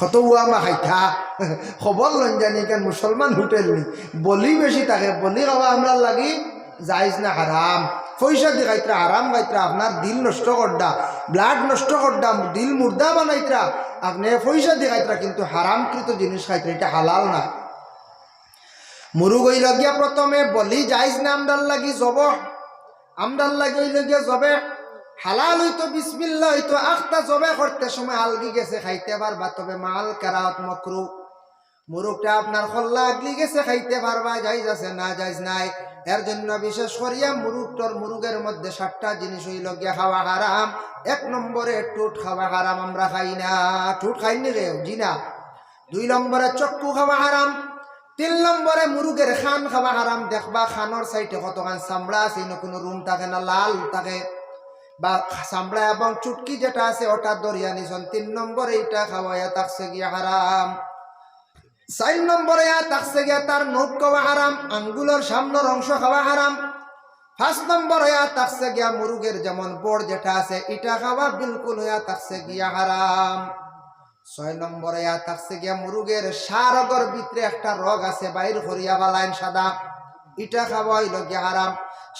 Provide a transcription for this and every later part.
কত উয়ামা খাইতা খবর লন জানি কেন মুসলমান হোটেল নি বলি বেশি থাকে বলি খাওয়া আমরা লাগি যাইজ না হারাম পয়সা দিয়ে খাইতরা হারাম খাইতরা আপনার দিল নষ্ট করডা ব্লাড নষ্ট করডা দিল মুর্দা বানাইতরা আপনি পয়সা দিয়ে খাইতরা কিন্তু হারামকৃত জিনিস খাইতরা এটা হালাল না মুরুগ হইল গিয়া প্রথমে বলি যাইজ না আমদার লাগি জব আমদার লাগি হইল গিয়া জবে হালাল হইতো বিসমিল্লাহ হইতো আখতা জবে করতে সময় আলগি গেছে খাইতে পারবা তবে মাল কারাত মকরু মুরুগটা আপনার খল্লা আগলি গেছে খাইতে পারবা যাইজ আছে না যাইজ নাই এর জন্য বিশেষ করিয়া মুরুগের মধ্যে 7টা জিনিস হইল গিয়া খাওয়া হারাম 1 নম্বরে টুট খাওয়া হারাম আমরা খাই না টুট খাইনি রে জি না 2 নম্বরে চক্কু খাওয়া হারাম 3 নম্বরে মুরুগের খান খাওয়া হারাম দেখবা খানোর সাইডে কতখান চামড়া আছে কোনো রুম থাকে না লাল থাকে বা চামড়া এবং চুটকি যেটা আছে ওটা দরিয়া নিছন 3 নম্বরে এটা খাওয়াইয়া থাকছে গিয়া হারাম 4 নম্বরে থাকছে গিয়া তার নখ খাওয়া হারাম আঙ্গুলের সামনের অংশ খাওয়া হারাম 5 নম্বরে থাকছে গিয়া মুরুগের যেমন বড় যেটা আছে এটা খাওয়া বিলকুল হইয়া থাকছে গিয়া হারাম 6 নম্বরে থাকছে গিয়া মুরুগের সারগর ভিতরে একটা রোগ আছে বাইর করিয়া বালাইন সাদা এটা খাওয়া হইল গিয়া হারাম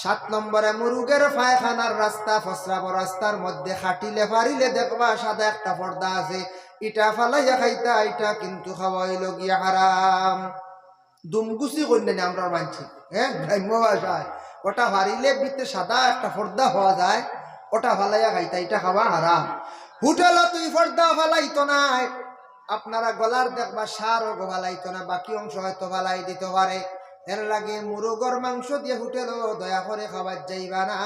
7 নম্বরে মুরুগের পায়খানার রাস্তা ফসরাব রাস্তার মধ্যে খাটিলে পারিলে দেখবা সাদা একটা পর্দা আছে এটা ফালাইয়া খাইতা এটা কিন্তু খাওয়া হইল গিয়া হারাম দুমগুসি কইলেন আমরা মানছি হ্যাঁ গ্রাম্য ভাষায় ওটা পারিলে ভিতরে সাদা একটা পর্দা হওয়া যায় ওটা ফালাইয়া খাইতা এটা খাওয়া হারাম হোটেলে তুই পর্দা ফালাইতো না আপনারা গলার দেখবা সারও ফালাইতো না বাকি অংশ হয়তো ফালাই দিতে পারে এর লাগে মুরগর মাংস দিয়ে হোটেলও দয়া করে খাবার যাইবা না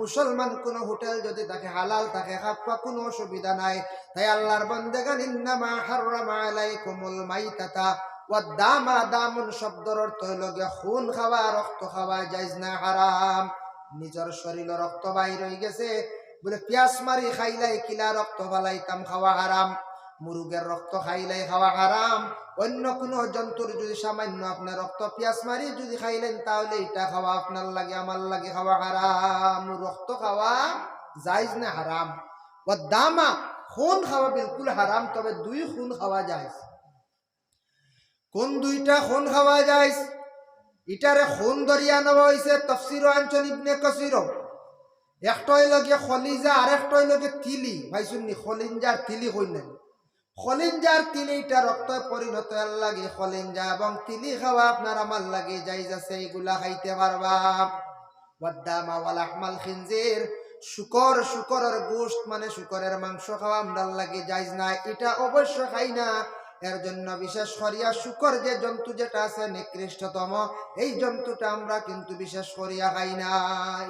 মুসলমান কোন হোটেল যদি তাকে হালাল তাকে খাওয়া কোনো অসুবিধা নাই তাই আল্লাহর বান্দাগান ইন্নামা হাররামা আলাইকুমুল মাইতাতা ওয়াদ দামা দামুন শব্দের অর্থ হলো খুন খাওয়া রক্ত খাওয়া জায়েজ না হারাম নিজের শরীরে রক্ত বাইর হয়ে গেছে বলে পিয়াস মারি খাইলাই কিলা রক্ত ফালাইতাম খাওয়া হারাম মুরুগের রক্ত খাইলাই খাওয়া হারাম অন্য কোনো জন্তুর যদি সামান্য আপনার রক্ত পিয়াস মারি যদি খাইলেন তাহলে এটা খাওয়া আপনার লাগে আমার লাগে খাওয়া হারাম রক্ত খাওয়া জায়েজ না হারাম ও দামা খুন খাওয়া বিলকুল হারাম তবে 2 খুন খাওয়া জায়েজ কোন 2টা খুন খাওয়া জায়েজ এটারে খুন দরিয়া নেওয়া হয়েছে তাফসীর আনচন ইবনে কাসির একটা হইল গিয়ে খলিজা আর একটা হইল গিয়ে তিলি ভাই শুননি খলিঞ্জার তিলি কইলেন খলিঞ্জার তিলিটা রক্ত পরিণত লাগে খলিঞ্জা এবং তিলি খাওয়া আপনার আমার লাগে জায়েজ আছে এগুলা খাইতে পারবা ওয়াদামা ওয়াল আহমাল খিনজির শুকরের গোশত মানে শুকরের মাংস খাওয়া আমরা লাগে জায়েজ না এটা অবশ্য খাই না এর জন্য বিশেষ করিয়া শুকর যে জন্তু যেটা আছে নিকৃষ্টতম এই জন্তুটা আমরা কিন্তু বিশেষ করিয়া খাই না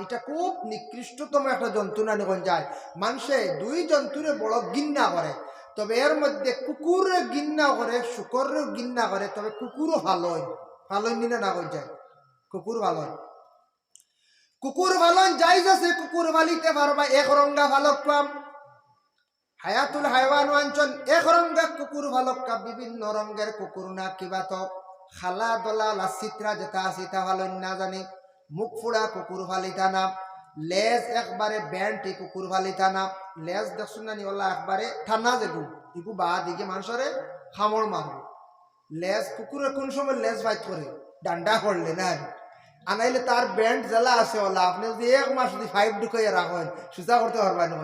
এটা খুব নিকৃষ্টতম একটা জন্তু না নিকন যায় মানুষে 2 জন্তুরে বড় ঘৃণা করে তবে এর মধ্যে কুকুরে ঘৃণা করে শুকরের ঘৃণা করে তবে কুকুরও ভালো নিনে না কই যায় কুকুর ভালো জায়েজ আছে কুকুর ভালিতে পারবা এক রঙ্গা ভালো পাম হায়াতুল হায়ওয়ান অঞ্চল এক রঙ্গা কুকুর ভালক্কা বিভিন্ন রঙের কুকুর না কিবা তো খালা দলা লাচিত্রা যেটা আছে তা ভালো না জানি মুখ ফুড়া কুকুর ফালিতা না লেজ একবারে ব্যান্ডটি কুকুর ফালিতা না লেজ দেখুন না নিওলা একবারে ঠান্ডা যেগু ইগু বা দিকে মানুষরে খামড় মারব লেজ কুকুরের কোন সময় লেজ বাইট করে ডান্ডা করলে না আনাইলে তার ব্যান্ড জেলা আছে ওলা আপনি যদি 1 মাস যদি 5 ঢুকাইয়া রাখেন সোজা করতে পারবেন না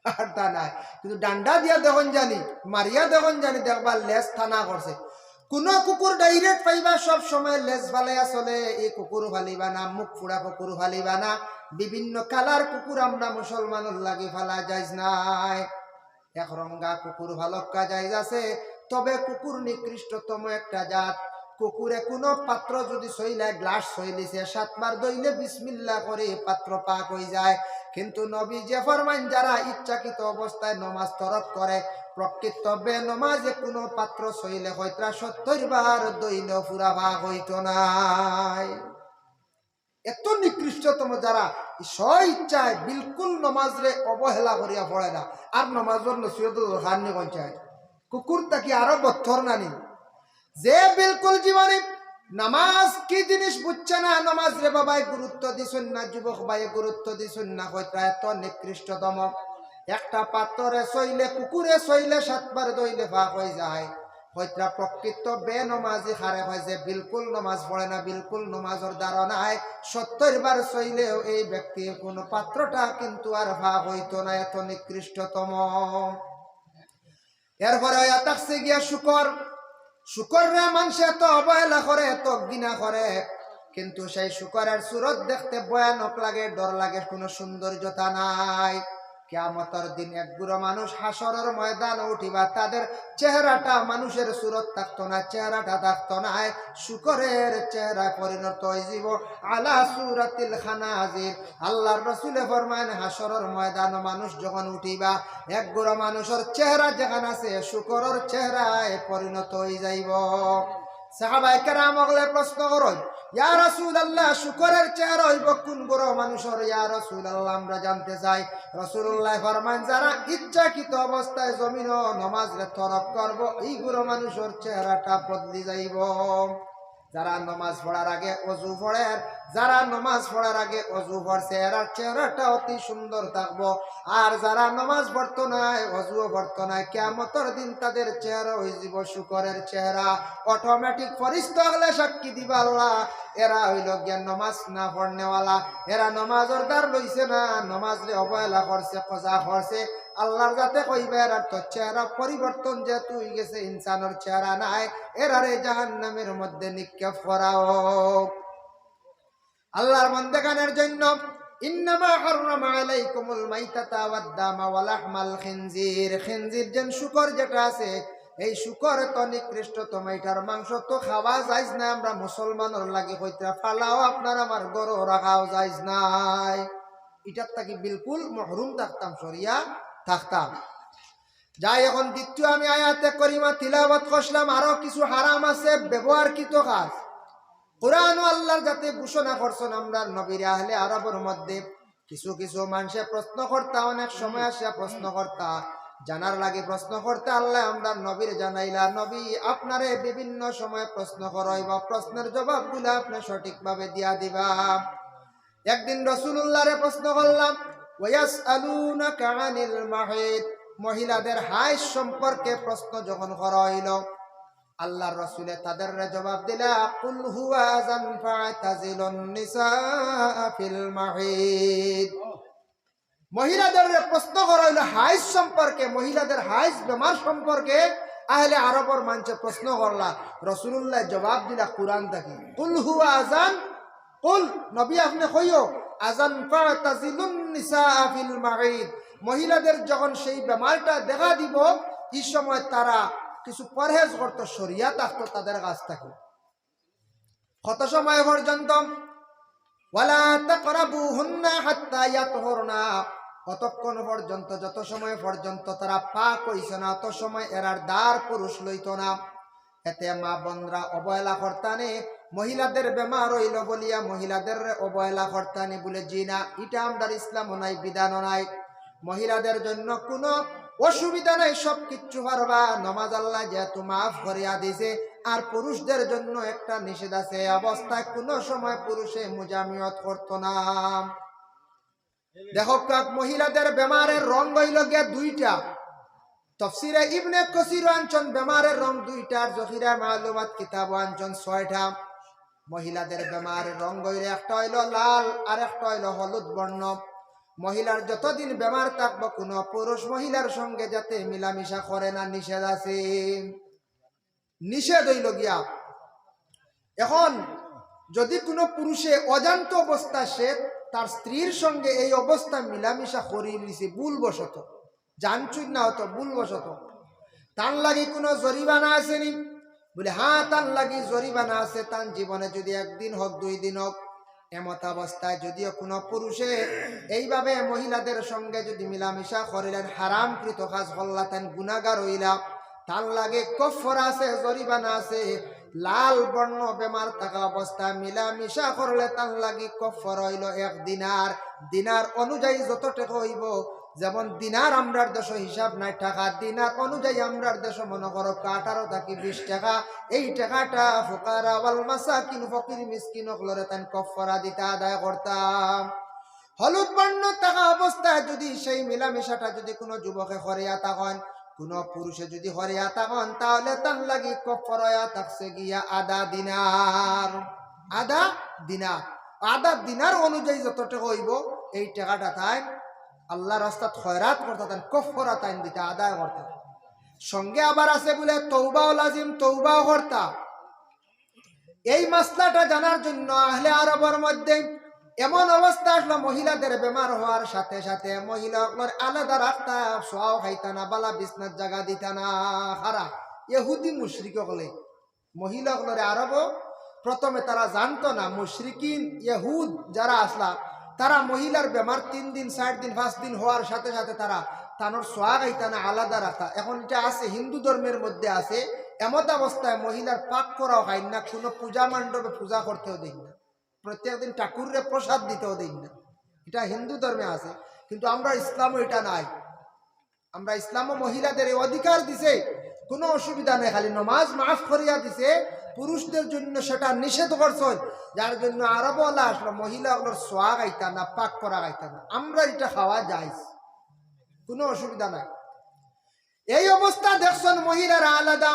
আর তা নাই কিন্তু ডান্ডা দিয়া দেখুন জানি মারিয়া দেখুন জানি দেখবা লেজ থানা করছে কোন কুকুর ডাইরেক্ট পাইবা সব সময় লেজ ফালাইয়া চলে এই কুকুর ফালিবা না মুখ ফুড়া কুকুর ফালিবা না বিভিন্ন কালার কুকুর আমরা মুসলমানের লাগি ফালা জায়েজ নাই এক রঙা কুকুর ভালক্কা জায়েজ আছে তবে কুকুর নিকৃষ্টতম একটা জাত কুকুরে কোনো পাত্র যদি সইলে গ্লাস সইলিছে 7 বার দইলে বিসমিল্লাহ করে পাত্র পাক হয়ে যায় কিন্তু নবী যে ফরমান যারা ইচ্ছাকৃত অবস্থায় নামাজ তরক করে প্রকৃত বেনমাজে কোনো পাত্র সইলে হয়তো 70 বার দইলেও পুরা ভাগ হইত নাই এত নিকৃষ্টতম যারা স্ব-ইচ্ছায় বিলকুল নামাজরে অবহেলা করিয়া পড়ে না আর নামাজের নসিহত দরকার নেই পঞ্চায়েত কুকুর তাকে আরো বদ্ধর নানি যে বিলকুল জীবনে নামাজ কি জিনিস বুঝছে না নামাজ রে বাবাই গুরুত্ব দিছেন না যুবক ভাই গুরুত্ব দিছেন না হয়তো এত নিকৃষ্টতম একটা পাত্রে সইলে কুকুরে সইলে 7 বার দইলে পাক হয়ে যায়। হয়তো প্রকৃত বেনমাজি খারে হয় যে বিলকুল নমাজ পড়ে না, বিলকুল নমাজের ধারণায় 70 বার সইলেও এই ব্যক্তির কোন পাত্রটা কিন্তু আর পাক হইতো না, এত নিকৃষ্টতম। এরপরে থাকছে গিয়া শুকর। শুকররে মানুষ এত অবহেলা করে, এত ঘৃণা করে, কিন্তু সেই শুকরের সুরত দেখতে ভয়ানক লাগে, ডর লাগে, কোনো সৌন্দর্যতা নাই। কিয়ামতের দিন এক গুঁড়ো মানুষ হাসরের ময়দানে উঠিবা, তাদের চেহারাটা মানুষের সুরত থাকতো না, চেহারাটা থাকতো না, শুকরের চেহারা পরিণত হয়ে যাব আলা সুরাতিল খানাজির। আল্লাহর রাসূল ফরমান হাসরের ময়দানে মানুষ যখন উঠিবা, এক গুঁড়ো মানুষের চেহারা যেখানে আছে শুকরের চেহারায় পরিণত হয়ে যাইব। সাহাবায়ে কেরাম ওগলে প্রশ্ন করেন, ইয়া রাসূলুল্লাহ, শুকরের চেহারা হইব কোন গুঁড়ো মানুষের? ইয়া রাসূলুল্লাহ, আমরা জানতে চাই। রাসূলুল্লাহ ফরমান, যারা ইচ্ছাকৃত অবস্থায় জমিন ও নামাজে তরক করব, এই গুঁড়ো মানুষের চেহারাটা বদলি যাইব। যারা নামাজ পড়ার আগে ওযু পড়ে, যারা নামাজ পড়ার আগে ওযু পড়ছে, এর চেহারাটা অতি সুন্দর থাকবো। আর যারা নামাজ পড়তো না, ওযুও পড়তো না, কিয়ামতের দিন তাদের চেহারা হয়ে যাব শুকরের চেহারা। অটোমেটিক ফেরেশতা হলে সাক্ষী দিবা আল্লাহ, এরা হইল জ্ঞান নামাজ না পড়নেওয়ালা, এরা নামাজের দ্বার লইছে না, নামাজরে অবহেলা করছে, কজা করছে। আল্লাহর যাতে কইবে এর তো চেহারা পরিবর্তন যেহেতু হয়ে গেছে, ইনসানের চেহারা নাই, এরারে জাহান্নামের মধ্যে নিক্ষেপ করা হোক। আল্লাহর বান্দাগানের জন্য ইন্নামা হাররামা আলাইকুমুল মাইতাতা ওয়াদ দামা ওয়া লাহমাল খিনজির, খিনজির যেন শুকর যেটা আছে, এই শুকর তো নিকৃষ্টতম, এটার মাংস তো খাওয়া যাইজ না। আমরা মুসলমানের লাগি কইতা ফালাও, আপনার আমার গরু রাখাও যাইজ নাই, এটার থাকি বিলকুল মহরুম থাকতাম, শরিয়া থাকতাম। যাই এখন দ্বিতীয় আমি আয়াতে করিমা তিলাওয়াত করলাম, আরো কিছু হারাম আছে ব্যবহারকৃত কাজ। কুরআন ও আল্লাহর যাতে ঘোষণা করছেন আমরা নবীর আহলে আরবের মধ্যে কিছু কিছু মানুষে প্রশ্ন করতা, অনেক সময় আসে প্রশ্ন করতা, জানার লাগে প্রশ্ন করতে, আল্লাহ আমরা নবীর জানাইলা, নবী আপনারে বিভিন্ন সময় প্রশ্ন করাইবা, প্রশ্নের জবাবগুলো আপনি সঠিকভাবে দিয়া দিবা। একদিন রাসূলুল্লাহরে প্রশ্ন করলাম, ওয়ায়াসআলুনাকা আনিল মাহিদ, মহিলাদের হাইজ সম্পর্কে প্রশ্ন যখন করা হইল, আল্লাহর রাসূল তাদের জবাব দিলা, কুল হুয়া আযান ফাতাজিলুন নিসা ফিল মাহিদ। মহিলাদের প্রশ্ন করা হইল হাইজ সম্পর্কে, মহিলাদের হাইজ বেমার সম্পর্কে আহলে আরবের মানুষ প্রশ্ন করলা, রাসূলুল্লাহ জবাব দিলা কুরআন থেকে, কুল হুয়া আযান, কুল নবী আপনি কইও, আযান ফাতাজিলুন নিসা ফিল মাহিদ, মহিলাদের যখন সেই বেমারটা দেখা দিব, এই সময় তারা কিছু পরহেজ করতো, শরিয়া থাকতো তাদের কাছ থেকে। কত সময় পর্যন্ত? ওয়ালা তাকরাবুহুন্না হাত্তা ইয়াতহুরনা, কতক্ষণ পর্যন্ত? যত সময় পর্যন্ত তারা পাক হইছে না, তত সময় এরার দ্বার পুরুষ লইতো না। এতে মা বোনরা অবহেলা করতানে, মহিলাদের বেমার হইল বলিয়া মহিলাদের অবহেলা করতানে বলে, জি না, এটা আমাদের ইসলামও নাই, বিধানও নাই। মহিলাদের জন্য কোনো অসুবিধা নাই, সব কিচ্ছু পারবা, নমাজ আল্লাহ যেহেতু মাফ করিয়া দিছে। আর পুরুষদের জন্য একটা নিষেধ আছে, অবস্থায় কোনো সময় পুরুষে মুজামিয়ত করতো না। দেখো মহিলাদের বেমারের রং হইল গিয়া দুইটা, তাফসীরে ইবনে কাসির আনছেন বেমারের রং দুইটা, আর জহিরা মালুমাত কিতাব আনছেন 6টা। মহিলাদের বেমারের রং হইল একটা হইল লাল, আর একটা হইল হলুদ বর্ণ। মহিলার যতদিন বেমার থাকবো, কোনো পুরুষ মহিলার সঙ্গে যাতে মিলামিশা করে না, নিষেধ আছে, নিষেধ হইল গিয়া। এখন যদি কোনো পুরুষে অজান্ত অবস্থা সে তার স্ত্রীর সঙ্গে এই অবস্থা মিলামিশা করিয়ে নিছে ভুলবশত, জানছুই না হতো ভুলবশত, তার লাগি কোনো জরিমানা আসেনি? বলে হ্যাঁ, তার লাগি জরিমানা আছে। তার জীবনে যদি একদিন হোক 2 দিন হোক, এমত অবস্থায় যদিও কোনো পুরুষে এইভাবে মহিলাদের সঙ্গে যদি মিলামিশা করিলেন, হারামকৃত কাজ করলাতেন, গুনাহগার হইলা, তার লাগে কফারা আছে, জরিমানা আছে। লাল বর্ণ বেমার থাকা অবস্থায় মিলামিশা করলে তার লাগি কফারা হইল 1 দিনার। দিনার অনুযায়ী যত টাকা হইব, যেমন দিনার আমরার দেশ হিসাব নাই টাকা, দিনার অনুযায়ী আমরার দেশ মনে করো 18 থেকে 20 টাকা। এই টাকাটা ফুকারা ওয়াল মাসাকিন, ফকির মিসকিন হলরে তান কফারা দিতে আদায় করতাম। হলুদ বর্ণ থাকা অবস্থায় যদি সেই মিলামেশাটা যদি কোনো যুবকে হরিয়া থাকেন, কোন পুরুষে যদি হরিয়া থাকেন, তাহলে তার লাগি কফরয়া থাকছে গিয়া আধা দিনার। আধা দিনার, আধা দিনার অনুযায়ী যত টাকা হইব এই টাকাটা তাই আল্লাহ রাস্তাত খয়রাত করতেন, কফরা তাইন দিতে আদায় করতেন। সঙ্গে আবার আছে বলে তৌবাও লাজিম, তৌবাও কর্তা। এই মাসলাটা জানার জন্য আহলে আরবের মধ্যে এমন অবস্থা আসলো, মহিলাদের বেমার হওয়ার সাথে সাথে মহিলাগুলোর আলাদা রাখতা, সোয়াও খাইতা না, বালা বিছনার জায়গা দিতা না। হারা ইহুদি মুশরিক হলে মহিলাগুলোর আরব প্রথমে তারা জানতো না, মুশরিকিন ইহুদ যারা আসলা তারা মহিলার বেমার 3 দিন 4 দিন 5 দিন হওয়ার সাথে সাথে তারা তানোর সোয়া খাইতা না, আলাদা রাখা। এখন এটা আছে হিন্দু ধর্মের মধ্যে আছে, এমত অবস্থায় মহিলার পাক করাও হয় না, কোনো পূজা মণ্ডপে পূজা করতেও দেয় না, প্রত্যেকদিন ঠাকুরের প্রসাদ দিতেও দেয় না। এটা হিন্দু ধর্মে আছে, কিন্তু আমরা ইসলামও এটা নাই। আমরা ইসলামও মহিলাদের এই অধিকার দিছে, কোনো অসুবিধা নেই, খালি নমাজ মাফ করিয়া দিছে, পুরুষদের জন্য সেটা নিষেধ করছেন। যার জন্য আরবওয়ালা আসলো মহিলাগুলোর সোয়া গাইতা না, পাক করা গাইতা না, আমরা এটা খাওয়া যায়, কোনো অসুবিধা নাই। এই অবস্থা দেখছেন মহিলারা আলাদা।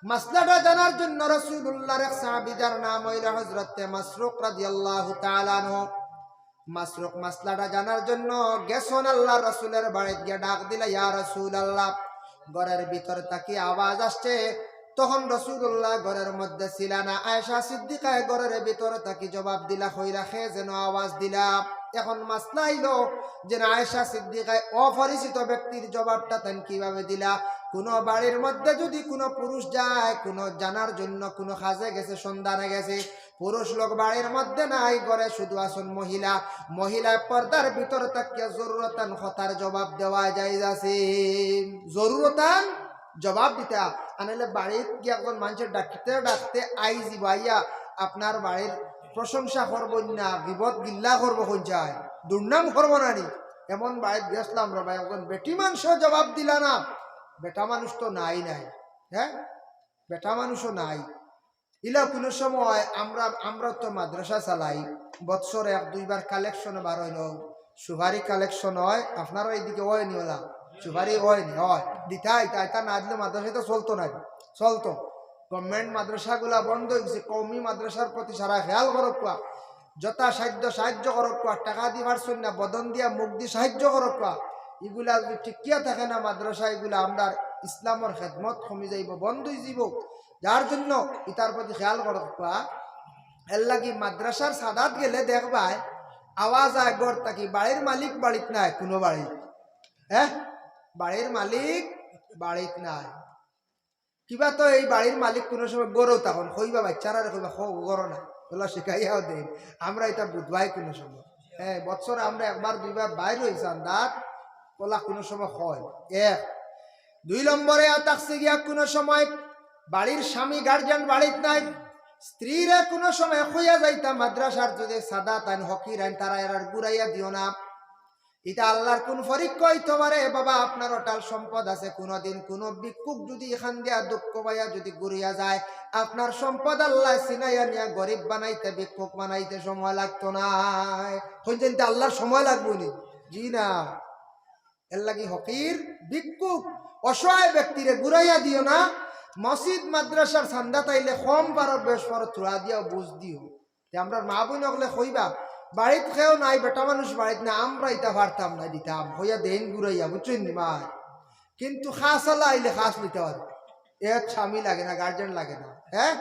মাসলাটা জানার জন্য রাসূলুল্লাহর এক সাহাবী যার নাম হইল হযরত মাসরুক রাদিয়াল্লাহু তাআলা আনহু, মাসরুক মাসলাটা জানার জন্য গেছেন আল্লাহর রাসূলের বাড়িতে গিয়ে ডাক দিলা, ইয়া রাসূলুল্লাহ। ঘরের ভিতর তাকি আওয়াজ আসছে, তখন রাসূলুল্লাহ ঘরের মধ্যে ছিল না। আয়েশা সিদ্দিকা ঘরের ভিতর তাকি জবাব দিলা, কই রাখে যেন আওয়াজ দিলা। এখন মাসলা হইল যে আয়েশা সিদ্দিকায় অপরিচিত ব্যক্তির জবাবটা তেন কিভাবে দিলা। কোনো বাড়ির মধ্যে যদি কোনো পুরুষ যায়, কোনো জানার জন্য কোনো কাজে গেছে, সন্ধানে গেছে, পুরুষ লোক বাড়ির মধ্যে নাই, ঘরে শুধু আসুন মহিলা, মহিলার পর্দার ভিতর তাকিয়া জরুরতান কথার জবাব দেওয়া যায় যাচ্ছে, জরুরতান জবাব দিতে। আনাইলে বাড়িতে গিয়ে একজন মানুষের ডাকতে ডাকতে আইজি ভাইয়া আপনার বাড়ির প্রশংসা করবো না, বিপদ গিল্লা করবো, কোন যায় দুর্নাম করবো না নি, এমন বাড়িতে গেছিলাম রে ভাই, একজন বেটি মানুষ জবাব দিলা না। বেটা মানুষ তো নাই, হ্যাঁ বেটা মানুষও নাই। ইলা কোনো সময় আমরা তো মাদ্রাসা চালাই, বৎসরে 1-2 বার কালেকশন বার হইল, সুপারি কালেকশন হয়, আপনারা এইদিকে হয়নি, ওলা সুপারি হয়নি, হয় দিতাই তাইতা না দিলে মাদ্রাসা তো চলতো না, চলতো। গভর্নমেন্ট মাদ্রাসাগুলা বন্ধ হয়েছে, কৌমি মাদ্রাসার প্রতি সারা খেয়াল করক, যথা সাহায্য করক, টাকা দিবার শূন্য বদন দিয়া মুখ দিয়ে সাহায্য করক। এগুলা যদি ঠিকিয়া থাকে না মাদ্রাসা, এগুলা আমরা ইসলামের খেদমত কমে যাইব, বন্ধ হয়ে যাব। যার জন্য ইতার প্রতি খেয়াল করক। এর লাগি মাদ্রাসার সাদাত গেলে দেখবাই আওয়াজ আয় গড় থাকি, বাড়ির মালিক বাড়িত নাই, কোনো বাড়ি, হ্যাঁ বাড়ির মালিক বাড়িত নাই। কিবা তো এই বাড়ির মালিক কোনো সময় গড়ও তখন কইবা বাচ্চারা কইবা গড় না, ওলা শিখাইয়াও দেন। আমরা এটা বুধবাই কোনো সময়, হ্যাঁ বছরে আমরা 1-2 বার বাইর হয়েছি আন্দাজ, ওলা কোনো সময় হয়। 1-2 নম্বরে থাকছে গিয়া কোনো সময় বাড়ির স্বামী গার্জিয়ান বাড়িত নাই, স্ত্রীরা কোনো সময় হইয়া যাইতা মাদ্রাসার যদি সাদা তাইন হকির আইন তারা এর গুড়াইয়া দিও না। এটা আল্লাহর কোন পরীক্ষা হইতে পারে। বাবা আপনার অটাল সম্পদ আছে, কোনদিন কোন ভিক্ষুক যদি এখান দিয়া দুঃখ পাইয়া যদি ঘুরিয়া যায়, আপনার সম্পদ আল্লাহ সিনাইয়া নিয়া গরিব বানাইতে, ভিক্ষুক বানাইতে সময় লাগতো না, হইতেন আল্লাহর সময় লাগবো নি? জি না। এর লাগি হকির ভিক্ষুক অসহায় ব্যক্তিরে ঘুরাইয়া দিও না। মসজিদ মাদ্রাসার চান্দা তাইলে কম পারো বেশ পারো থোড়া দিও, বুঝ দিও। আমরা মা বোন হলে কইবা বাড়িত খেয়েও নাই, বেটা মানুষ বাড়িত না, আমরা ইটা পারতাম না, দিতাম হইয়া দেন ঘুরাইয়া, বুঝছেন মা। কিন্তু খাস আল্লাহ আইলে খাস নিতে পারে, এর স্বামী লাগে না, গার্জেন লাগে না। হ্যাঁ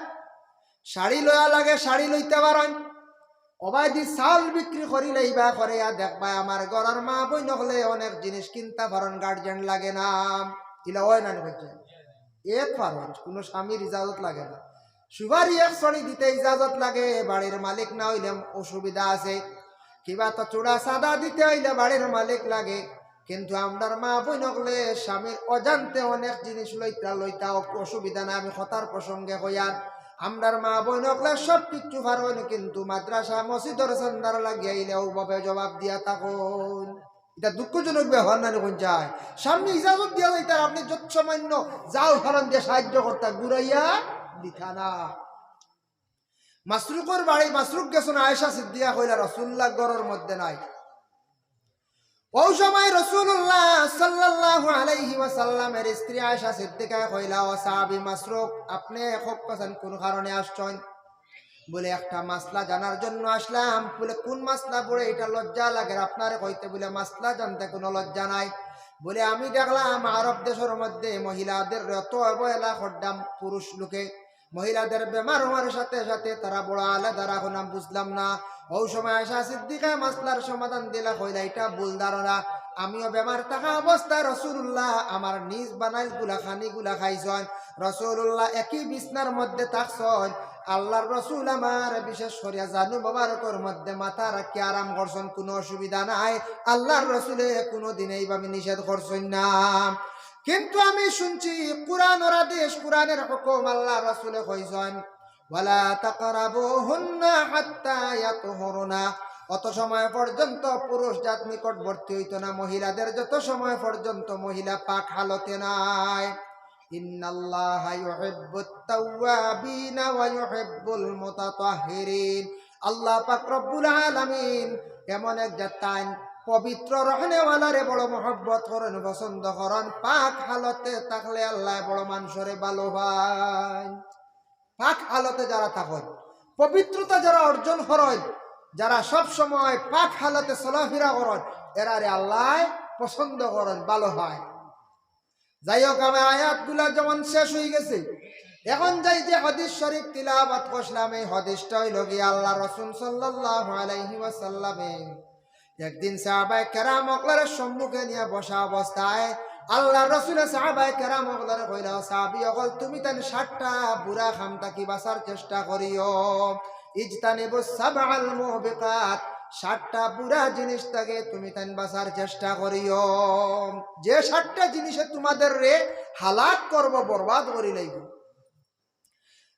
শাড়ি লয়া লাগে, শাড়ি লইতে পারেন। অবাধি চাউল বিক্রি করি লাইবা করে দেখবা আমার ঘরের মা বই নহলে অনেক জিনিস কিনতে পারেন, গার্জেন লাগে না। ইলা ওই না এক পারেন, কোনো স্বামীর ইজাজত লাগে না। সুপারি 1 ছড়ি দিতে ইজাজত লাগে, বাড়ির মালিক না হইলে অসুবিধা আছে। কিবা তো চূড়া সাদা দিতে হইলে বাড়ির মালিক লাগে। কিন্তু আমরার মা বই নকলে স্বামীর অজান্তে অনেক জিনিস লইতা অসুবিধা না। আমি কথার প্রসঙ্গে হইয়ার আমরার মা বই নকলে সব কিছু পারেন, কিন্তু মাদ্রাসা মসজিদের সন্ধার লাগিয়াইলে ওভাবে জবাব দিয়া থাকুন। এটা দুঃখজনক ব্যবহার না কোন যায়। সামনে ইজাজত দিয়া যাইতার, আপনি যত সামান্য যাও ফলন দিয়ে সাহায্য করতা, ঘুরাইয়া দিতা না। মাসরুকের বাড়ি, মাসরুক গেছেন আয়েশা সিদ্দিকা কইলা রাসূলুল্লাহ ঘরের মধ্যে নাই, ওই সময় রাসূলুল্লাহ সাল্লাল্লাহু আলাইহি ওয়াসাল্লামের স্ত্রী আয়েশা সিদ্দিকা কইলা, ও সাহাবী মাসরুক, আপনি হককান কোন কারণে আসছেন? বলে একটা মাসলা জানার জন্য আসলাম। বলে কোন মাসলা? বলে এটা লজ্জা লাগে আপনারে কইতে। বলে মাসলা জানতে কোনো লজ্জা নাই। বলে আমি দেখলাম আরব দেশের মধ্যে মহিলাদের এত অবহেলা করতাম পুরুষ লোকে, মহিলাদের বেমার হওয়ার সাথে সাথে তারা বড় আলাদা রাখলাম, বুঝলাম না। ওই সময় আয়েশা সিদ্দিকা মাসলার সমাধান দিলা, কইলা এটা ভুল ধারণা। আমিও বেমার থাকা অবস্থায় রাসূলুল্লাহ আমার নিজ বানাইল গুলা খানি গুলা খাইছেন। রাসূলুল্লাহ একই বিছনার মধ্যে থাকছেন। আল্লাহর রাসূল আমার বিশেষ করিয়া জানু মোবারকের মধ্যে মাথা রাখি আরাম করছেন, কোনো অসুবিধা নাই। আল্লাহর রাসূলে কোনো দিন এইভাবে নিষেধ করছেন না। কিন্তু আমি শুনছি কুরআনের আদেশ, কুরআনের হুকুম, আল্লাহ রাসূলে কইছেন ওয়ালা তাকরাবুহুন্না হাত্তা ইয়াতহুরনা। অত সময় পর্যন্ত পুরুষ জাত নিকটবর্তী হইতো না মহিলাদের, যত সময় পর্যন্ত মহিলা পাক হালতে নাই। ইন্নাল্লাহা ইউহিব্বুত তাওয়াবিনা ওয়া ইউহিব্বুল মুতাতাহহিরিন। আল্লাহ পাক রব্বুল আলামিন এমন এক জাত পবিত্র রহনেওয়ালারে বড় মহব্বত করেন, পছন্দ করেন। পাক হালতে থাকলে আল্লাহ বড় মানুষরে ভালো পায়। পাক হালতে যারা থাকেন, পবিত্রতা যারা অর্জন করেন, যারা সব সময় পাক হালতে চলাফেরা করেন, এরারে আল্লাহ পছন্দ করেন, ভালো হয়। যাই হোক, আমার আয়াতগুলা যেমন শেষ হয়ে গেছে, এখন যাই যে হাদিস শরীফ তিলাওয়াত করলাম, এই হাদিসটা হইল গিয়ে আল্লাহ রাসূল সাল্লাল্লাহু আলাইহি ওয়াসাল্লামে একদিন সাহাবায়ে কেরাম ওগুলোর সম্মুখে নিয়ে বসা অবস্থায় আল্লাহ রাসূল সাহাবায়ে কেরাম ওগুলোর কইলা, সাহাবী ওগল তুমি তান 60টা বুড়া খামতা কি বাঁচার চেষ্টা করিও। ইজতানিবুস সাবআল মুবিকাত, 60টা বুড়া জিনিস থেকে তুমি তান বাঁচার চেষ্টা করিও, যে 60টা জিনিসে তোমাদের রে হালাক করব, বরবাদ করি লাইব।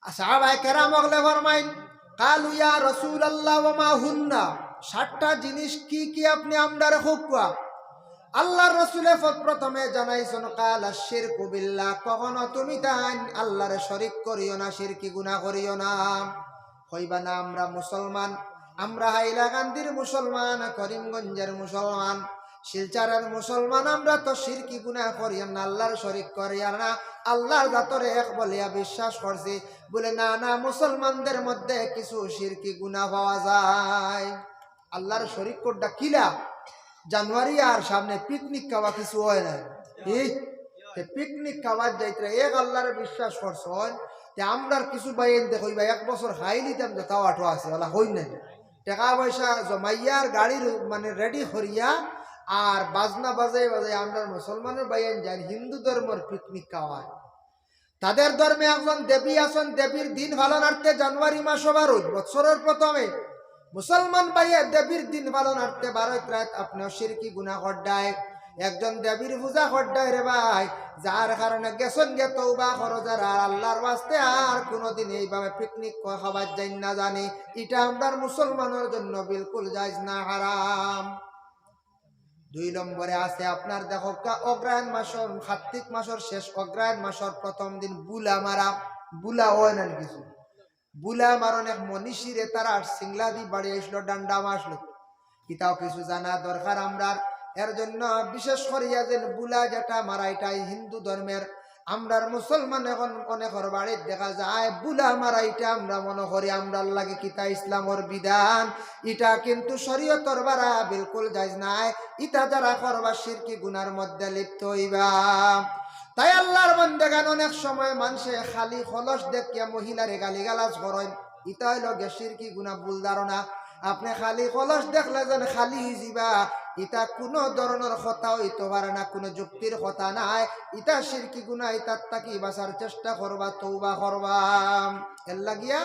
সাহাবায়ে কেরাম ওগুলো ফরমাইন, কালু ইয়া রাসূলুল্লাহ ওয়া মা হুন্না, 60টা জিনিস কি কি আপনি আমরারে হুকুয়া। আল্লাহর রাসূলে প্রথমে জানাইছেন কালা শিরকু বিল্লাহ, কখনো তুমি তাই আল্লাহরে শরীক করিও না, শিরকি গুনাহ করিও না। হইবা না আমরা মুসলমান, আমরা হাইলাকান্দির মুসলমান, করিমগঞ্জের মুসলমান, শিলচরের মুসলমান, আমরা তো শিরকি গুনাহ করিও না, আল্লাহর শরীক করিও না, আল্লাহর জাতরে এক বলিয়া বিশ্বাস করছি। বলে না না, মুসলমানদের মধ্যে কিছু শিরকি গুনাহ পাওয়া যায়। আল্লাহর শরীক কোডটা কিলা? জানুয়ারি আর সামনে পিকনিক খাওয়া কিছু হয় না। এই পিকনিক খাওয়ার যাইতে এক আল্লাহরে বিশ্বাস করছেন, আমরার কিছু বাইন দেখই ভাই 1 বছর খাই নিতাম যে খাওয়াটো আছে ওলা হই নাই। টাকা পয়সা জমাইয়ার গাড়ির মানে রেডি করিয়া আর বাজনা বাজাই বাজাই আমরা মুসলমানের বাইন যাই হিন্দু ধর্মের পিকনিক খাওয়ায়। তাদের ধর্মে একজন দেবী আছেন, দেবীর দিন পালনার্থে জানুয়ারি মাস হবার বছরের প্রথমে মুসলমান ভাইয়া দেবীর দিন পালনার্থে 12 রাত আপনিও শিরকি গুনাহ করডায়, একজন দেবীর পূজা করডায় রে ভাই, যার কারণে গেছন গে তওবা করো যারা আল্লাহর ওয়াস্তে, আর কোনোদিন এইভাবে পিকনিক খাবার যাই না জানি, এটা আমরার মুসলমানের জন্য বিলকুল জায়েজ না, হারাম। 2 নম্বরে আছে আপনার দেখো অগ্রহায়ণ মাসের, কার্তিক মাসের শেষ অগ্রহায়ণ মাসের প্রথম দিন বুলা মারা। বুলা হয় না কিছু, বুলা মারণ এক মনীষীরে তারা সিংলা দি বাড়ি আসলো, ডান্ডা মাসলো, কিতাও কিছু জানা দরকার আমরা। এর জন্য বিশেষ করিয়া যে বুলা যেটা মারা, এটাই হিন্দু ধর্মের। আমরার মুসলমান এখন অনেকের বাড়ির দেখা যায় বুলা মারা, এটা আমরা মনে করি আমরার লাগে কিতা ইসলামের বিধান, এটা কিন্তু শরীয়তর বারা বিলকুল জায়েজ নাই। ইটা যারা করবা শিরকি গুনার মধ্যে লিপ্ত হইবা। তাই আল্লাহর বান্দাগান অনেক সময় মানুষে খালি খলস দেখিয়া মহিলারে গালিগালাজ করেন, ইটা হইল গে শিরকি গুনাহ, ভুল ধারণা। আপনি খালি খলস দেখলে যেন খালি যাবা, ইটা কোনো ধরনের কথা হইতে পারে না, কোনো যুক্তির কথা নাই। ইটা শিরকি গুনাহ, ইটার তাকি বাঁচার চেষ্টা করবা, তওবা করবা। এর লাগিয়া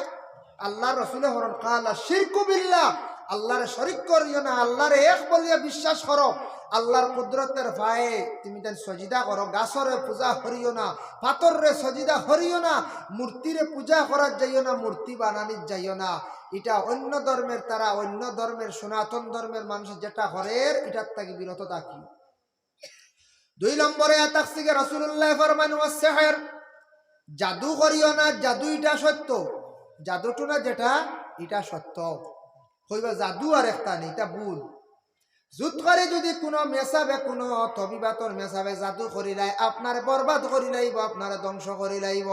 আল্লাহর রাসূল হরন কালা শিরকু বিল্লাহ, আল্লাহরে শরীক করিও না, আল্লাহরে এক বলিয়া বিশ্বাস করো। আল্লাহর কুদরতের ভায়ে তুমি তাই সজিদা করো, গাছরে পূজা করিও না, পাথরে সজিদা করিও না, মূর্তিরে পূজা করার যাইও না, মূর্তি বানানির যাইও না। এটা অন্য ধর্মের, তারা অন্য ধর্মের সনাতন ধর্মের মানুষ যেটা করে এটার থেকে বিরত থাকি। 2 নম্বরে তাকসিকে রাসূলুল্লাহ ফরমান ওয়াসসিহর, জাদু করিও না, জাদু এটা সত্য, জাদুটুনা যেটা এটা সত্য। হইবা জাদু আর একটা নেই, এটা ভুল। জুত করে যদি কোনো মেসাবে কোনো তবিবাতর মেসাবে জাদু করিলাই আপনার বরবাদ করি লাইব, আপনার ধ্বংস করি লাইব।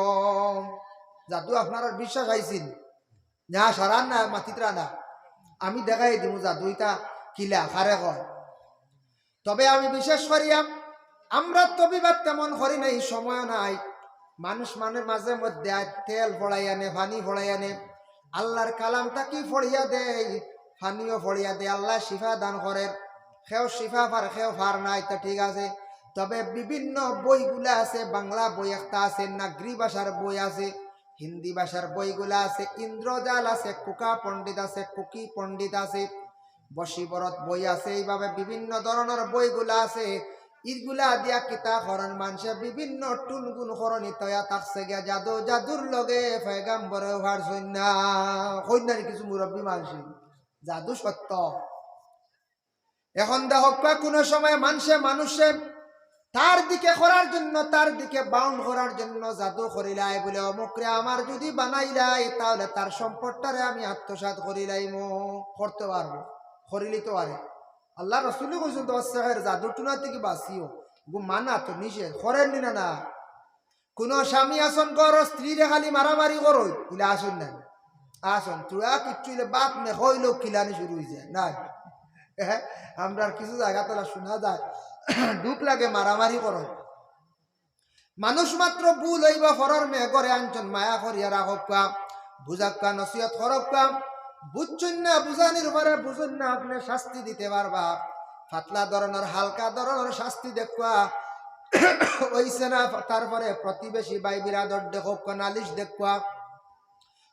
জাদু আপনার বিশ্বাস আইছিল না সারান না মাতিতরা না, আমি দেখাই দিব জাদু ইটা কিলা হারে কয়। তবে আমি বিশেষ করিয়া আমরা তবিবাদ তেমন করি নাই, সময় নাই। মানুষ মাঝে মধ্যে তেল ফড়াই আনে, পানি ফড়াই আনে, আল্লাহর কালামটা কি ফড়িয়া দেয়, পানিও ফড়িয়া দেয়, আল্লাহ শিফা দান করে। সেও শিফা পার সেও ফার নাই, তা ঠিক আছে। তবে বিভিন্ন বইগুলা আছে, বাংলা বই একটা আছে, নাগরি ভাষার বই আছে, হিন্দি ভাষার বইগুলা আছে, ইন্দ্রজাল আছে, কুকা পণ্ডিত আছে, কুকি পণ্ডিত আছে, বশীবরত বই আছে, এইভাবে বিভিন্ন ধরনের বইগুলা আছে। ইগুলা দিয়া কিতা করন মানুষে বিভিন্ন টুনগুন করণী তয়া থাকছে গিয়া জাদু, জাদুর লগে পয়গাম্বরে হওয়ার জন্য কন্যার কিছু মুরব্বী মানুষ জাদু সত্য। এখন দেখো কোনো সময় মানুষে তার দিকে করার জন্য, তার দিকে বাউন্ড করার জন্য জাদু করিলাই বলে অমুকরে আমার যদি বানাইলাই তাহলে তার সম্পদটারে আমি আত্মসাৎ করিলাইম, করতে পারবো, করিলি তো পারে। আল্লাহ রসুল কইছেন তো জাদু টুনা থেকে বাঁচিও, মানা তো নিষেধ করেন না। না কোন স্বামী আসন কর স্ত্রীরে খালি মারামারি করো, ইলে আসন না আসন তোরা কিচ্ছু বাপ নে হইল খিলানি শুরু হয়ে যায় না। আমরা কিছু জায়গা তোরা শোনা যায় দুঃখ লাগে মারামারি করো। মানুষ মাত্র ভুল হইবা ফরর মেয়ে করে আনছন মায়া করিয়া রাখক কাম বুঝাক্কা নসিহত করক কাম, বুঝছেন না বুঝানির পরে বুঝুন না আপনি শাস্তি দিতে পারবা। ফাতলা ধরনের হালকা ধরনের শাস্তি দেখবা ওইছে না, তারপরে প্রতিবেশী ভাই বিরাদর দেখক নালিশ দেখবা,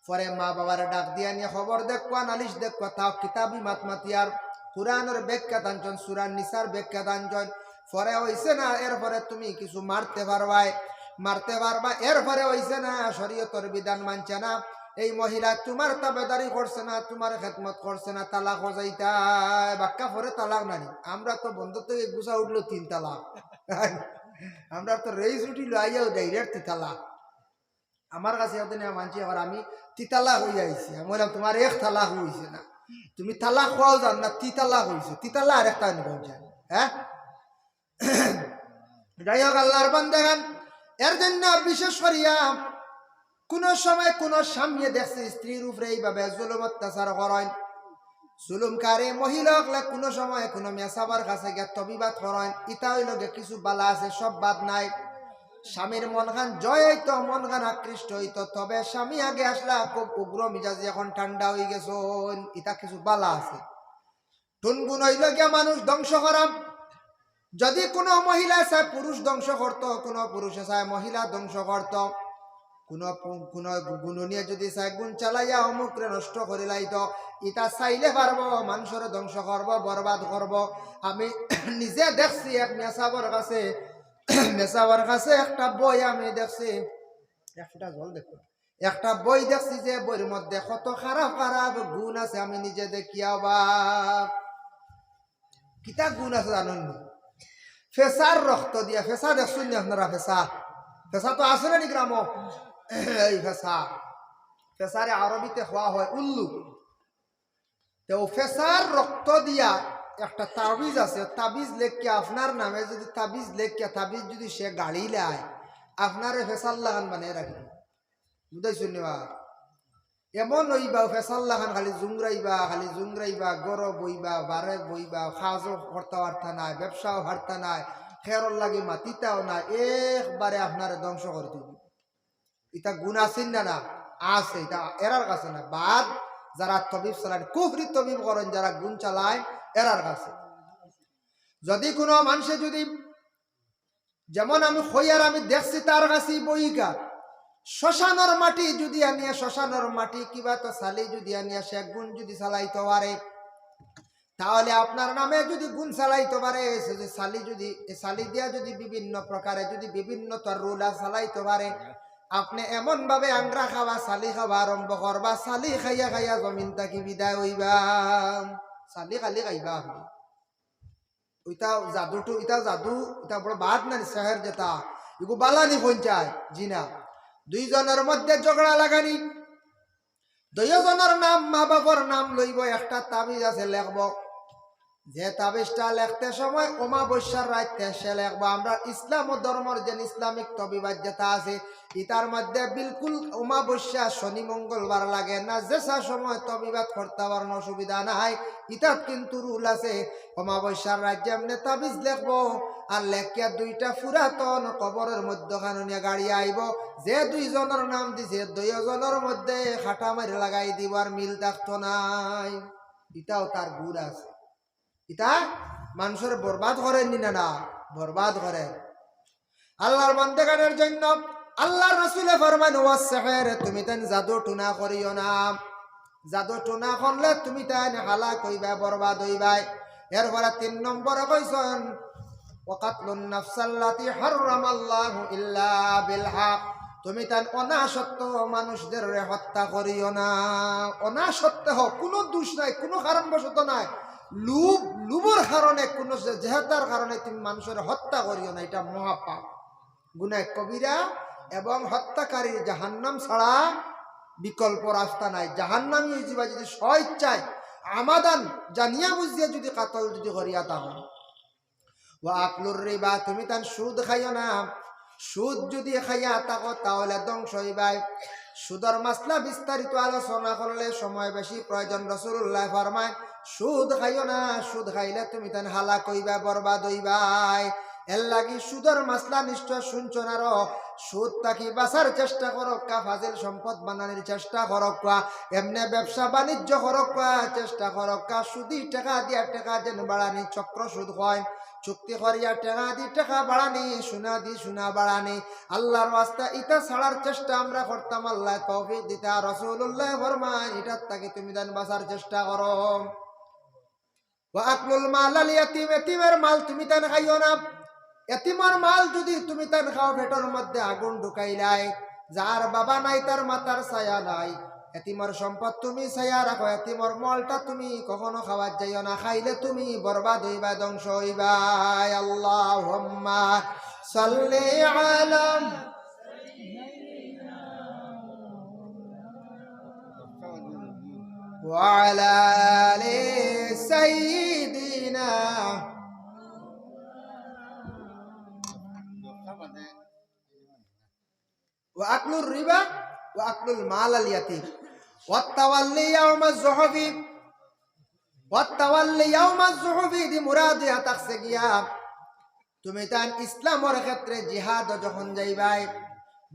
পরে মা বাবার ডাক দিয়া নিয়ে খবর দেখবা, নালিশ দেখবা। তাও কিতাবি মাতমাতিয়ার কুরআনের ব্যাখ্যা দাঞ্জন, সূরা নিসার ব্যাখ্যা দাঞ্জন, পরে হইছে না এরপরে তুমি কিছু মারতে পারবা, এরপরে হইছে না শরীয়তের বিধান মানছে না, এই মহিলা তোমার তাবেদারি করছে না, তোমার খেদমত করছে না, তালাক হয়ে যাইতা বাক্কা পরে তালাক নানি। আমরা তো বন্ধুত্ব গুছা উঠলো 3 তালাক, আমরা তো রেইস উঠিল আইয়াও ডাইরেক্ট 3 তালাক। আমার কাছে মানছি আবার আমি 3 তালাক হয়ে যাইছি, আমি বললাম তোমার 1 তালাক হয়েছে না, তুমি তালাক হওয়াও জান না, 3 তালাক হয়েছে, 3 তালাক আরেকটা নিবেন। হ্যাঁ যাই হোক আল্লাহর বান্দাগান, এর জন্য বিশেষ করিয়া কোন সময় কোন স্বামী দেখছে স্ত্রীর উপরে এইভাবে জুলুম অত্যাচার করেন, জুলুমকারী মহিলা কোন সময় কোন মেসাবার কাছে গিয়ে তবিবাদ করেন, ইটা হইল কিছু বালা আছে, সব বাদ নাই। স্বামীর মন খান জয় হইতো, মন খান আকৃষ্ট হইতো, তবে স্বামী আগে আসলা খুব উগ্র মিজাজি, এখন ঠান্ডা হয়ে গেছ, ইটা কিছু বালা আছে। টুনগুন হইল গিয়া মানুষ ধ্বংস করাম। যদি কোনো মহিলা চায় পুরুষ ধ্বংস করত, কোনো পুরুষে চায় মহিলা ধ্বংস করত, কোন গুণ নিয়ে যদি চায় গুণ চালাইয়া অমুকরে নষ্ট করে লাইত, ইটা চাইলে পারবো মানুষের ধ্বংস করব, বরবাদ করব। আমি নিজে দেখছি এক মেসাবার কাছে একটা বই আমি দেখছি, একটা বই দেখছি যে বইয়ের মধ্যে কত খারাপ খারাপ গুণ আছে, আমি নিজে দেখিয়া বা কিতা গুণ আছে জানেন? ফেসার রক্ত দিয়া, ফেসা দেখছেন না আপনারা? ফেসা তো আসলে নি গ্রাম, এই ফেসারে আরবিতে হওয়া হয় উল্লু। তো ফেসার রক্ত দিয়া একটা তাবিজ আছে, তাবিজ লেখিয়া আপনার নামে যদি তাবিজ লেখিয়া তাবিজ যদি সে গাড়ি লেয়, আপনারে ফেসার লাগান বানিয়ে রাখবে, বুঝাইছেন না? এমন হইবা ফেসাল লাগান খালি জুংরাইবা, গরব বইবা, বারে বইবা, খাজও করতে পারতা নাই, ব্যবসাও হারতা নাই, খেরর লাগে মাতিতাও না, একবারে আপনার ধ্বংস করে দিবি। এটা গুণ আছেন না? না আছে, এটা এরার কাছে না, বাদ যারা তবিব চালায় কুফরি তবিব করেন, যারা গুণ চালায় এরার কাছে। যদি কোনো মানুষে যদি যেমন আমি হইয়ার আমি দেখছি তার কাছে বইকা শ্মশানোর মাটি যদি আনিয়া, শ্মশানোর মাটি কিবা তো সালি যদি আনিয়া সে গুণ যদি চালাইতে পারে, তাহলে আপনার নামে যদি গুণ চালাইতে পারে, যদি সালি দিয়া যদি বিভিন্ন প্রকারে যদি বিভিন্ন তার রুলা চালাইতে পারে, আপনি এমন ভাবে আংরা খাওয়া সালি খাওয়া আরম্ভ করবা, সালি খাইয়া খাইয়া জমিন তাকি বিদায় হইবা, সালি খালি খাইবা আপনি। ওইটা জাদুটো, জাদু এটা বড় বাদ না, শহর যেটা এগু বালানি পঞ্চায়েত জিনা, 2 জনের মধ্যে ঝগড়া লাগানি, 2 জনের নাম মা বাবার নাম লইব, একটা তাবিজ আছে লেখব, যে তাবিজটা লেখতে সময় অমাবস্যার রাইতে সে লেখবো আমরা ইসলাম ও ধর্মর যে ইসলামিক তবিবাদ যেটা আছে ইতার মধ্যে বিলকুল অমাবস্যা শনি মঙ্গলবার লাগে না, যে সময় তবিবাদ করতে পারেন অসুবিধা নাই। ইতার কিন্তু রুল আছে, অমাবস্যার রাজ্যে এমনি তাবিজ লেখবো আর লেখিয়া দুইটা পুরাতন কবরের মধ্যখানে নিয়ে গাড়ি আইব, যে দুইজনের নাম দিছে দুইজনের মধ্যে খাটা মারি লাগাই দিব, আর মিল থাকতো নাই। ইটাও তার গুড় আছে। ইতা মানুষের বরবাদ করেন না, না বরবাদ করেন। আল্লাহর বান্দাগানের জন্য আল্লাহ রাসূলে ফরমান ওয়াসসিহর, তুমি তান জাদু টুনা করিও না। জাদু টুনা করলে তুমি তান হালাক হইবা, বরবাদ হইবা। এরপরে 3 নম্বরে কইছেন ওয়াকাতলুন নাফসাল্লাতী হারামাল্লাহু ইল্লা বিল হক, তুমি তান অনাসত্য মানুষদের হত্যা করিও না। অনাসত্য হোক, কোনো দোষ নাই, কোনো কারণবশত নাই, লুবর কারণে, কোনো জেহাদার কারণে তুমি মানুষের হত্যা করিও না। এটা মহাপাপ, গুনাহ কবিরা, এবং হত্যাকারীর জাহান্নাম ছাড়া বিকল্প রাস্তা নাই। জাহান্নামী জীবা যদি স্বইচ্ছায় আমাদান জানিয়া বুঝিয়া যদি কাতল যদি করিয়া তাহলে ওয়া আকলুর রিবা, তুমি তান সুদ খাইও না। সুদ যদি খাইয়া থাকো তাহলে ধ্বংস হইবাই। সুদর মাসলা বিস্তারিত আলোচনা করলে সময় বেশি প্রয়োজন। রাসূলুল্লাহ ফরমায় সুদ খাইও না, সুদ খাইলে তুমি তান হালাক হইবা, বরবাদ হইবাই। এর লাগি সুদর মাসলা নিশ্চয় শুনছো না। সুদ তাকি বাঁচার চেষ্টা করক, ফাজিল সম্পদ বানানোর চেষ্টা করক, এমনি ব্যবসা বাণিজ্য করক, চেষ্টা করক সুদি টাকা দিয়া টাকা যেন বাড়ানি, চক্র সুদ হয়, চুক্তি করিয়া টাকা দি টাকা বাড়ানি, সোনা দি সোনা বাড়ানি। আল্লাহর রাস্তা ইটা ছাড়ার চেষ্টা আমরা করতাম, আল্লাহ তৌফিক দিতা। রাসূলুল্লাহ ফরমান এটার তাকে তুমি দান বাঁচার চেষ্টা করো। ওয়া আকলুল মাল আল ইয়াতীম, এতিমের মাল তুমি তান খাইও না। এতিমের মাল যদি তুমি তান খাও পেটের মধ্যে আগুন ঢুকাইলাই। যার বাবা নাই তার মাতার ছায়া নাই, এতিমের সম্পদ তুমি ছায়া রাখো। এতিমের মালটা তুমি কখনো খাওয়ার যাইও না, খাইলে তুমি বরবাদ হইবা, ধ্বংস হইবা। আল্লাহুম্মা সাল্লি আলা ওয়া আলা আলি সাইয়্যিদিনা ওয়া আকলুর রিবা ওয়া আকলুল মাল আল ইয়াতীম ওয়া তাওয়াল্লি ইয়াউমাজ যুহুফি। ওয়া তাওয়াল্লি ইয়াউমাজ যুহুফি দি মুরাদিয়া তাকসে গিয়া তুমি তান ইসলামের ক্ষেত্রে জিহাদ যখন যাইবাই,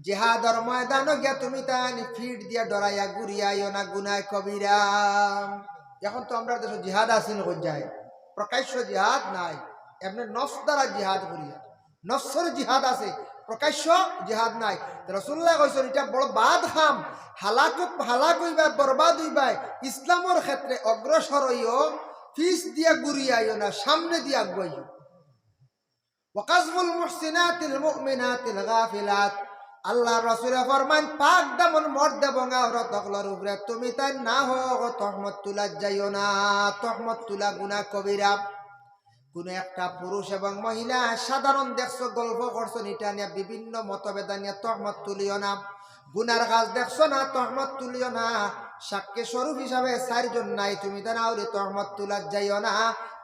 জিহাদর ময়দানে গিয়া তুমি তান ফিট দিয়া ডরাইয়া ঘুরিয়াইও না, গুনাহ কবিরা। এখন তো আমরা দেশে জিহাদ আসেন কোন যায়, প্রকাশ্য জিহাদ নাই, এমনি নফস দ্বারা জিহাদ করিয়া, নফসের জিহাদ আছে, প্রকাশ্য জিহাদ নাই। রাসূলুল্লাহ কইছেন এটা বড় বাদ খাম, হালাক হইবা, বরবাদ হইবা। ইসলামের ক্ষেত্রে অগ্রসর হইও, ফিস দিয়া ঘুরিয়াইও না, সামনে দিয়া আগাইও। ওয়াকাজবুল মুহসিনাতিল মুমিনাতিল গাফিলাত, আল্লাহ রাসূল ফরমান পাক দামন মর্দ এবং আওরাত সকলের উপরে তুমি তাই না হোক তহমত তুলা যাইও না। তহমত তুলা গুনাহ কবিরা। কোন একটা পুরুষ এবং মহিলা সাধারণ দেখছো গল্প করছো, এটা নিয়ে বিভিন্ন মতভেদ নিয়ে তহমত তুলিও না। গুনার কাজ দেখছো না, তহমত তুলিও না। সাক্ষী স্বরূপ হিসাবে 4 জন নাই, তুমি তার আউরি তহমত তুলা যাইও না।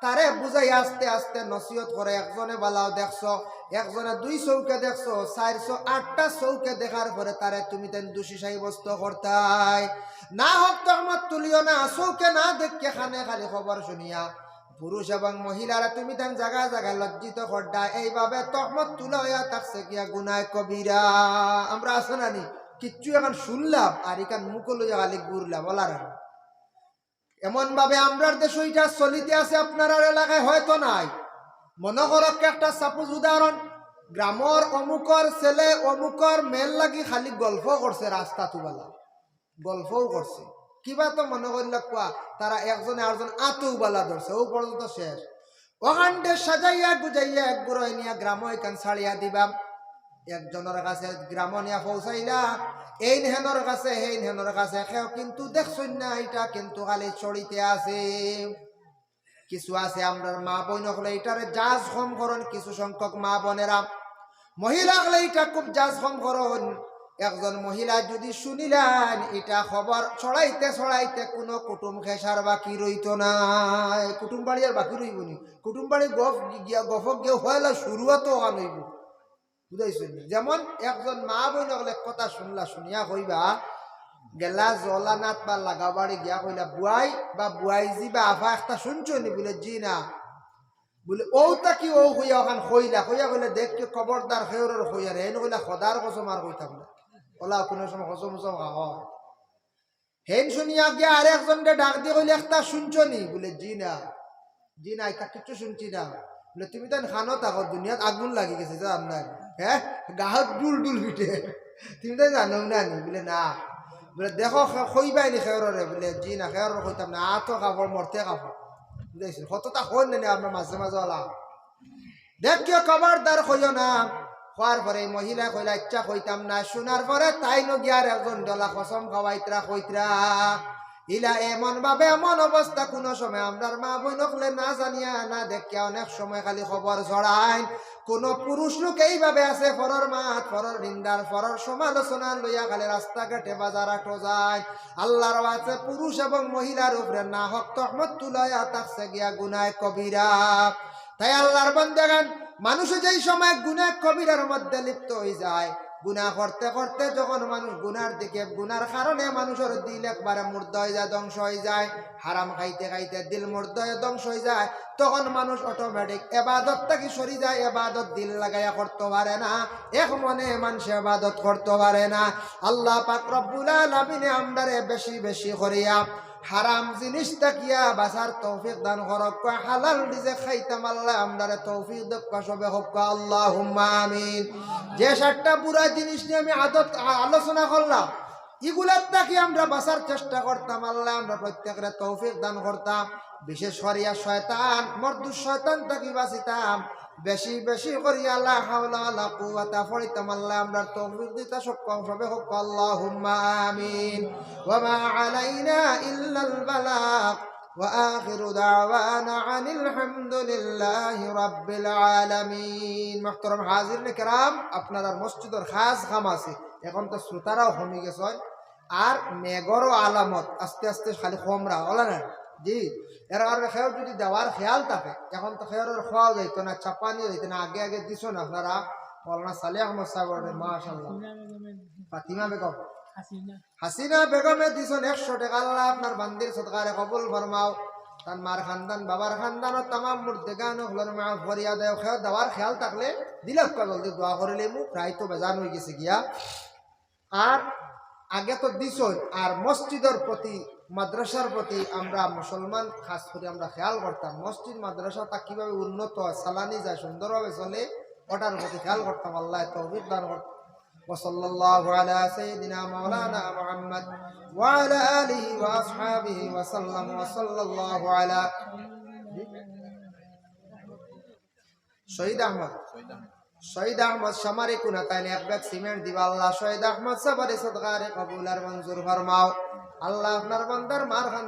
তারে বুঝাই আস্তে আস্তে নসিহত করে। একজনে বালাও দেখছো, একজনে 2 চৌকে দেখছো, 408টা চৌকে দেখার পরে তারে তুমি তেন দোষী সাব্যস্ত করতাই না। হোক তহমত তুলিও না, চৌকে না দেখে খানে খালি খবর শুনিয়া পুরুষ এবং মহিলারা তুমি তেন জায়গায় জায়গায় লজ্জিত করডা। এইভাবে তহমত তুলা হইয়া থাকছে গিয়া গুনাহ কবিরা। আমরা আছে না নি কিচ্ছু এখন শুনলাম আর এখান মুখ লইয়া খালি ঘুরলাম বলার। এমন ভাবে আমরার দেশ ওইটা চলিতে আছে, আপনার এলাকায় হয়তো নাই। মনে করক একটা সাপোজ উদাহরণ, গ্রামর অমুকর ছেলে অমুকর মেল লাগি খালি গল্প করছে, রাস্তা তুবালা গল্পও করছে, কিবা তো মনে করল কোয়া তারা একজনে আরেকজন আতুবালা ধরছে, ও পর্যন্ত শেষ। ওখানটে সাজাইয়া গুজাইয়া এক গুড়াই নিয়া গ্রাম এখান ছাড়িয়া দিবা। একজনের কাছে গ্রাম নিয়া পৌঁছাইলা, এই হেনর কাছে সেই হেনর কাছে খেও, কিন্তু দেখছই না এটা কিন্তু খালি চড়িতে আছে। কিছু আছে আমরা মা বোন হলে এটারে জাজ কম করন, কিছু সংখ্যক মা বোনেরা মহিলা হলে এটা খুব জাজ কম করন। একজন মহিলা যদি শুনিলেন এটা খবর ছড়াইতে ছড়াইতে কোনো কুটুম খেসার বাকি রইত না। কুটুম বাড়ি আর বাকি রইব নি? কুটুম বাড়ি গফক গিয়ে হইলে শুরুয়াতো আনইব, বুঝাইছেন? যেমন একজন মা বোন হলে কথা শুনলা, শুনিয়া কইবা গেলা জলা নাত বা লাগা বাড়ি গিয়া কইলা বুয়াই বা বুয়াইজি বা আফা একটা শুনছো নি? বলে জি না। বলে ও তাকি ও হইয়া ওখান কইলা কইলে দেখ কি খবরদার খেউরের হইয়া রে কইলা খদার কসম আর কইতাম না, ওলা কোনো সময় কসম কসম হেন শুনিয়া গিয়া আর একজনকে ডাক দিয়ে কইলে একটা শুনছো নি? বলে জি না। জি না, এটা কিচ্ছু শুনছি না। বলে তুমি তো খানো থাকো, দুনিয়াত আগুন লাগি গেছে জান না? হ্যাঁ, গাহত ডুল ডুল পিটে, তুমি তো জানো না নি? বলে না। বলে দেখো কইবাই নি খেয়রে? বলে জি না, খেয়র কইতাম না, আতো কাপড় মরতে কাপড়, বুঝাইছি? কতটা হন না আপনার মাঝে মাঝে ওলা দেখ কেউ খবরদার কইও না। হওয়ার পরে মহিলা কইলা ইচ্ছা কইতাম না। শোনার পরে তাই নগিয়ার একজন ডলা কসম খাওয়াইতরা কইতরা ইলা এমন ভাবে এমন অবস্থা কোনো সময় আমরার মা বই নকলে না জানিয়া না দেখিয়া অনেক সময় খালি খবর ছড়ায়। কোন পুরুষ লোক এইভাবে আছে ফরর মাত ফরর নিন্দার ফরর সমালোচনা লইয়া খালি রাস্তাঘাটে বাজার আটো যায়। আল্লাহর আছে পুরুষ এবং মহিলার উপরে না হক তহমত তুলাইয়া তাকছে গিয়া গুনায় কবিরা। তাই আল্লাহর বান্দাগান মানুষ যেই সময় গুনাহ কবিরার মধ্যে লিপ্ত হয়ে যায়, গুনাহ করতে করতে যখন মানুষ গুনার দিকে, গুনার কারণে মানুষের দিল একবারে মুর্দ হয়ে যায়, ধ্বংস হয়ে যায়, হারাম খাইতে খাইতে দিল মুর্দ হয়ে ধ্বংস হয়ে যায়, তখন মানুষ অটোমেটিক এবাদত থেকে সরি যায়। এবাদত দিল লাগাইয়া করতে পারে না, এক মনে মানুষ এবাদত করতে পারে না। আল্লাহ পাক রব্বুল আলামিনে আমরারে বেশি বেশি করিয়া হারাম জিনিস তাকিয়া বাসার তৌফিক দান করক, হালাল রিজিক খাইতাম আল্লাহ আমরারে তৌফিক দেখ সবে হোক, আল্লাহুম্মা আমিন। যে 7টা বুড়া জিনিস নিয়ে আমি আলোচনা করলাম, এগুলার তাকি আমরা বাঁচার চেষ্টা করতাম, আল্লাহ আমরা প্রত্যেকের তৌফিক দান করতাম। বিশেষ করিয়া শয়তান মর্দু শয়তান তাকি বাঁচিতাম, বেশি বেশি করিয়া লা হাওলা ওয়ালা কুওয়াতা পড়িতাম, আল্লাহ আমরা তৌফিক দিতা সক্ষম সবে হোক, আল্লাহুম্মা আমিন। ওয়া মা আলাইনা ইল্লাল বালাগ ওয়া আখিরু দাওয়ানা আনিল হামদুলিল্লাহি রাব্বিল আলামিন। মুহতারাম হাজিরিন কিরাম, আপনারা মসজিদের খাস কাম আছে, এখন তো শ্রোতারাও কমে গেছে আর মেঘরও আলামত আস্তে আস্তে খালি কমরা হলা না জি। এর কারণে খেয়াল যদি দেওয়ার খেয়াল থাকে, এখন তো খেয়ালের খাওয়া যাইতো না, চাপানি যাইতো না, আগে আগে দিছ না আপনারা। মৌলানা সালেহ আহমদ সাহেব মাশাআল্লাহ, ফাতিমা বেগম, হাসিনা বেগমে দিছেন 100 টাকা। আল্লাহ আপনার বান্দির সদকারে কবুল ফরমাও। তার মার খানদান বাবার খানদান ও তাম মুর্দেগান হলর মা ফরিয়া দেও খেয়াল দেওয়ার খেয়াল থাকলে দিলাম জলদি দোয়া করিলে মু প্রায় তো বেজান হয়ে গেছে গিয়া। আর আগে তো দিছ, আর মসজিদের প্রতি মাদ্রাসার প্রতি আমরা মুসলমান খাস করে আমরা খেয়াল করতাম, মসজিদ মাদ্রাসাটা কিভাবে উন্নত সালানি যায় সুন্দরভাবে চলে, ওটার প্রতি খেয়াল করতাম। আল্লাহ তৌফিক দান করতাম। وصلى الله على سيدنا مولانا محمد وعلى آله وأصحابه وسلم وصلى الله على শহীদ আহমদ সামারি কুনা তাইলে 1 ব্যাগ সিমেন্ট দিবা আল্লাহ শহীদ আহমদ সাবারে সদকারে কবুল আর মঞ্জুর ফরমাও। আল্লাহ আপনার বান্দার মার খান